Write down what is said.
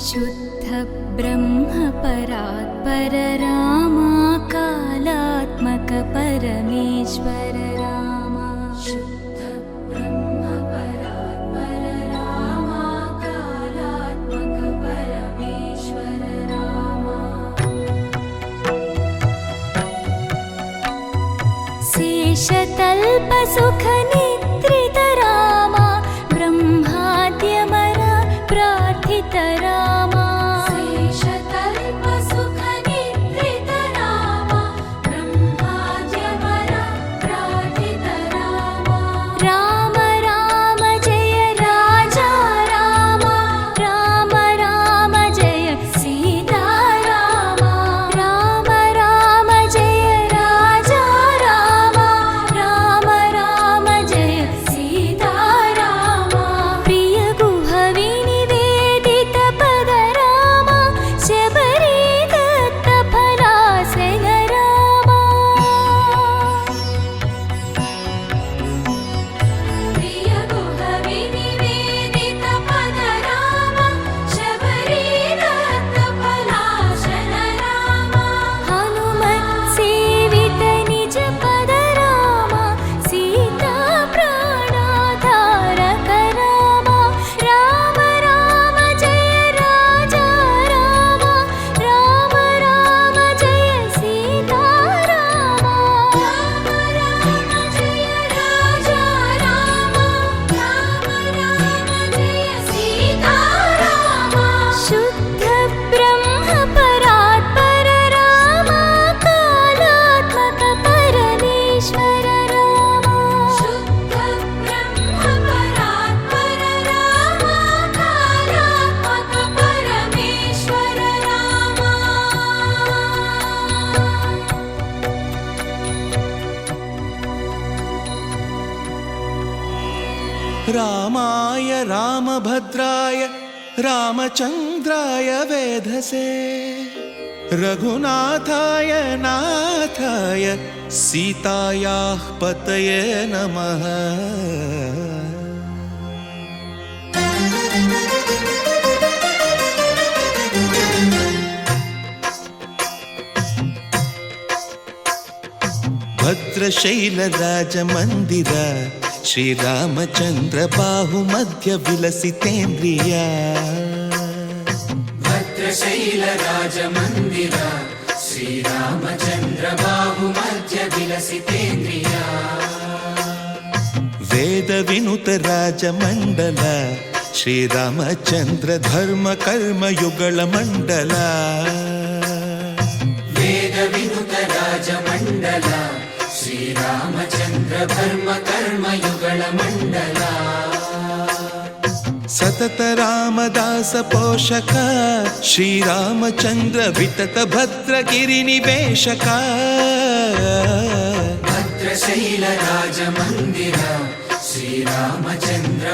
शुद्ध ब्रह्म परात्पर रामा कालात्मक परमेश्वर रामा शुद्ध ब्रह्म परात्पर रामा कालात्मक परमेश्वर रामा शेषतल्प सुख निद्रित रामा ब्रह्माद्यमर प्रार्थित रामा शेषतल्प सुख निद्रित रामा ब्रह्माद्यमर प्रार्थित रामा राम राम जय राजा रामा राम राम जय सीता रामा राम राम जय राजा रामा राम राम जय सीता रामा प्रिय गुहविनि रामाय रामभद्राय रामचन्द्राय वेधसे रघुनाथाय नाथाय सीतायाः पतये नमः भद्रशैलराजमन्दिर श्रीरामचन्द्र बाहुमध्य विलसितेन्द्रिया भद्रशैलराजमन्दिर श्रीरामचन्द्र बाहुमध्य विलसितेन्द्रिया वेदविनुत राजमण्डल श्रीरामचन्द्र धर्म कर्म युगल मण्डल वेदविनुत राजमण्डल श्रीरामचन्द्र धर्म कर्म युगल मण्डल सतत रामदास पोषक श्रीरामचन्द्र वितत भद्रगिरि निवेशक भद्रशैलराजमन्दिर श्रीरामचन्द्र